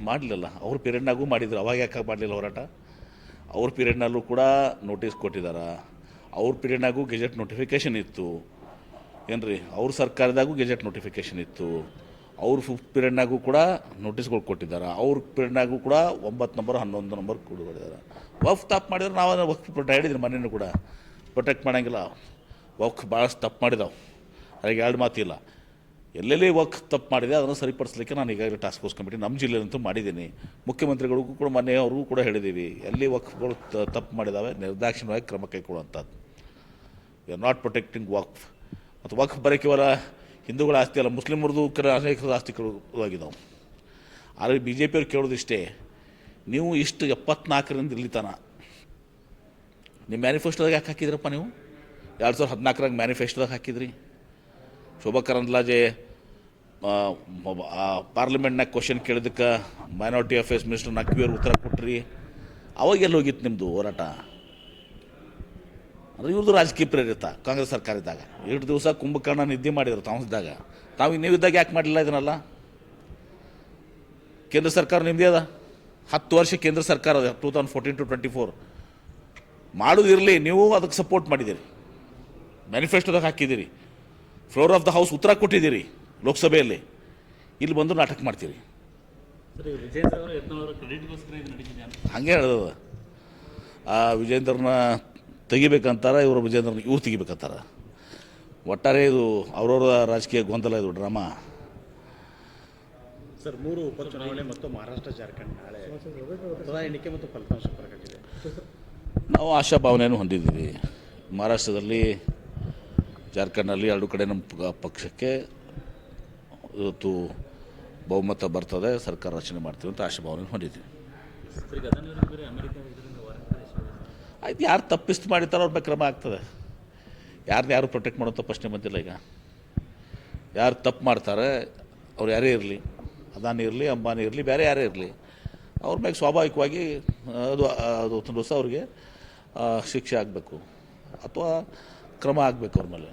ಮಾಡಲಿಲ್ಲ. ಅವ್ರ ಪೀರಿಯಡ್ನಾಗೂ ಮಾಡಿದ್ರು. ಅವಾಗ ಯಾಕೆ ಮಾಡಲಿಲ್ಲ ಹೋರಾಟ? ಅವ್ರ ಪೀರಿಯಡ್ನಲ್ಲೂ ಕೂಡ ನೋಟಿಸ್ ಕೊಟ್ಟಿದ್ದಾರೆ. ಅವ್ರ ಪೀರಿಯಡ್ನಾಗೂ ಗೆಜೆಟ್ ನೋಟಿಫಿಕೇಷನ್ ಇತ್ತು ಏನು ರೀ. ಅವ್ರ ಸರ್ಕಾರದಾಗೂ ಗೆಜೆಟ್ ನೋಟಿಫಿಕೇಷನ್ ಇತ್ತು. ಅವ್ರ ಪೀರಿಯಡ್ನಾಗೂ ಕೂಡ ನೋಟಿಸ್ಗಳು ಕೊಟ್ಟಿದ್ದಾರೆ. ಅವ್ರ ಪೀರಿಯಡ್ನಾಗೂ ಕೂಡ 9 ನಂಬರ್ 11 ನಂಬರ್ ಕೊಟ್ಟಿದ್ದಾರೆ. ವಕ್ಫ್ ತಪ್ಪು ಮಾಡಿದ್ರೆ ನಾವು ವಕ್ಫ್ ಹೇಳಿದ್ರಿ ಮನೇನು ಕೂಡ ಪ್ರೊಟೆಕ್ಟ್ ಮಾಡೋಂಗಿಲ್ಲ. ವಕ್ಫ್ ಭಾಳಷ್ಟು ತಪ್ಪು ಮಾಡಿದಾವೆ. ಅದಕ್ಕೆ ಎರಡು ಮಾತಿಲ್ಲ. ಎಲ್ಲೆಲ್ಲಿ ವಕ್ಫ್ ತಪ್ಪು ಮಾಡಿದೆ ಅದನ್ನು ಸರಿಪಡಿಸಲಿಕ್ಕೆ ನಾನು ಈಗಾಗಲೇ ಟಾಸ್ಕ್ ಫೋರ್ಸ್ ಕಮಿಟಿ ನಮ್ಮ ಜಿಲ್ಲೆಯಂತೂ ಮಾಡಿದ್ದೀನಿ. ಮುಖ್ಯಮಂತ್ರಿಗಳಿಗೂ ಕೂಡ ಮೊನ್ನೆ ಅವ್ರಿಗೂ ಕೂಡ ಹೇಳಿದ್ದೀವಿ, ಎಲ್ಲಿ ವಕ್ಫ್ಗಳು ತಪ್ಪು ಮಾಡಿದ್ದಾವೆ ನಿರ್ದಾಕ್ಷಿಣ್ಯವಾಗಿ ಕ್ರಮ ಕೈಗೊಳ್ಳುವಂಥದ್ದು. ವಿ ಆರ್ ನಾಟ್ ಪ್ರೊಟೆಕ್ಟಿಂಗ್ ವಕ್ಫ್. ಮತ್ತು ವಕ್ಫ್ ಬರೀ ಕೇವಲ ಹಿಂದೂಗಳ ಆಸ್ತಿ ಅಲ್ಲ, ಮುಸ್ಲಿಮರದು ಅನೇಕ ಆಸ್ತಿಗಳು ಆಗಿದ್ದಾವೆ. ಆದರೆ ಬಿ ಜೆ ಪಿಯವ್ರು ಕೇಳೋದಿಷ್ಟೇ, ನೀವು ಇಷ್ಟು 74ರಿಂದ ಇಲ್ಲಿ ತನ ನಿಮ್ಮ ಮ್ಯಾನಿಫೆಸ್ಟೋದಾಗ ಯಾಕೆ ಹಾಕಿದ್ರಪ್ಪ? ನೀವು 2014 ಮ್ಯಾನಿಫೆಸ್ಟೋದಾಗ ಹಾಕಿದ್ರಿ. ಶೋಭಾ ಕರಂದ್ಲಾಜೆ ಪಾರ್ಲಿಮೆಂಟ್ನಾಗ ಕ್ವಶನ್ ಕೇಳಿದ್ದಕ್ಕೆ ಮೈನಾರಿಟಿ ಅಫೇರ್ಸ್ ಮಿನಿಸ್ಟರ್ ನಕ್ವಿಯವ್ರು ಉತ್ತರ ಕೊಟ್ರಿ. ಅವಾಗ ಎಲ್ಲಿ ಹೋಗಿತ್ತು ನಿಮ್ಮದು ಹೋರಾಟ? ಅಂದರೆ ಇವ್ರದ್ದು ರಾಜಕೀಯ ಪ್ರೇರಿತ ಕಾಂಗ್ರೆಸ್ ಸರ್ಕಾರ ಇದ್ದಾಗ 2 ದಿವಸ ಕುಂಭಕರ್ಣ ನಿದ್ದೆ ಮಾಡಿದ್ರು ತಾವಿದ್ದಾಗ. ತಾವು ನೀವಿದ್ದಾಗ ಯಾಕೆ ಮಾಡಲಿಲ್ಲ ಇದನ್ನೆಲ್ಲ? ಕೇಂದ್ರ ಸರ್ಕಾರ ನಿಮ್ಮದೇ ಅದ, 10 ವರ್ಷ ಕೇಂದ್ರ ಸರ್ಕಾರ ಅದ, 2014 to 24 ಮಾಡೋದಿರಲಿ. ನೀವು ಅದಕ್ಕೆ ಸಪೋರ್ಟ್ ಮಾಡಿದ್ದೀರಿ, ಮ್ಯಾನಿಫೆಸ್ಟೋದಾಗ ಹಾಕಿದ್ದೀರಿ, ಫ್ಲೋರ್ ಆಫ್ ದ ಹೌಸ್ ಉತ್ತರ ಕೊಟ್ಟಿದ್ದೀರಿ ಲೋಕಸಭೆಯಲ್ಲಿ. ಇಲ್ಲಿ ಬಂದು ನಾಟಕ ಮಾಡ್ತೀರಿ. ಹಾಗೆ ಹೇಳ್ದದ. ವಿಜೇಂದ್ರನ ತೆಗಿಬೇಕಂತಾರೆ, ಇವರು ವಿಜೇಂದ್ರನ ಇವ್ರು ತೆಗಿಬೇಕಂತಾರೆ. ಒಟ್ಟಾರೆ ಇದು ಅವ್ರವ್ರ ರಾಜಕೀಯ ಗೊಂದಲ, ಇದು ಡ್ರಾಮಾ. ಸರ್, 3 ಉಪಚುನಾವಣೆ ಮತ್ತು ಮಹಾರಾಷ್ಟ್ರ ಜಾರ್ಖಂಡ್ ನಾಳೆ ಮತದಾನ ಎಣಿಕೆ ಮತ್ತು ಫಲಿತಾಂಶ ಪ್ರಕಟಿಸಿದೆ. ನಾವು ಆಶಾಭಾವನೆಯನ್ನು ಹೊಂದಿದ್ದೀವಿ. ಮಹಾರಾಷ್ಟ್ರದಲ್ಲಿ, ಜಾರ್ಖಂಡ್ನಲ್ಲಿ 2 ಕಡೆ ನಮ್ಮ ಪಕ್ಷಕ್ಕೆ ಇವತ್ತು ಬಹುಮತ ಬರ್ತದೆ, ಸರ್ಕಾರ ರಚನೆ ಮಾಡ್ತೀವಿ ಅಂತ ಆಶಾಭಾವನೆ ಹೊಂದಿದ್ದೀವಿ. ಆಯ್ತು, ಯಾರು ತಪ್ಪಿಸ್ತು ಮಾಡಿರ್ತಾರೋ ಅವ್ರ ಬಗ್ಗೆ ಕ್ರಮ ಆಗ್ತದೆ. ಯಾರು ಪ್ರೊಟೆಕ್ಟ್ ಮಾಡೋಂಥ ಪ್ರಶ್ನೆ ಬಂದಿಲ್ಲ. ಈಗ ಯಾರು ತಪ್ಪು ಮಾಡ್ತಾರೆ ಅವ್ರು ಯಾರೇ ಇರಲಿ, ಅದಾನಿ ಇರಲಿ, ಅಂಬಾನಿ ಇರಲಿ, ಬೇರೆ ಯಾರೇ ಇರಲಿ, ಅವ್ರ ಮೇಲೆ ಸ್ವಾಭಾವಿಕವಾಗಿ ಅದು ಒಂದು ದಿವಸ ಅವ್ರಿಗೆ ಶಿಕ್ಷೆ ಆಗಬೇಕು ಅಥವಾ ಕ್ರಮ ಆಗಬೇಕು ಅವ್ರ ಮೇಲೆ.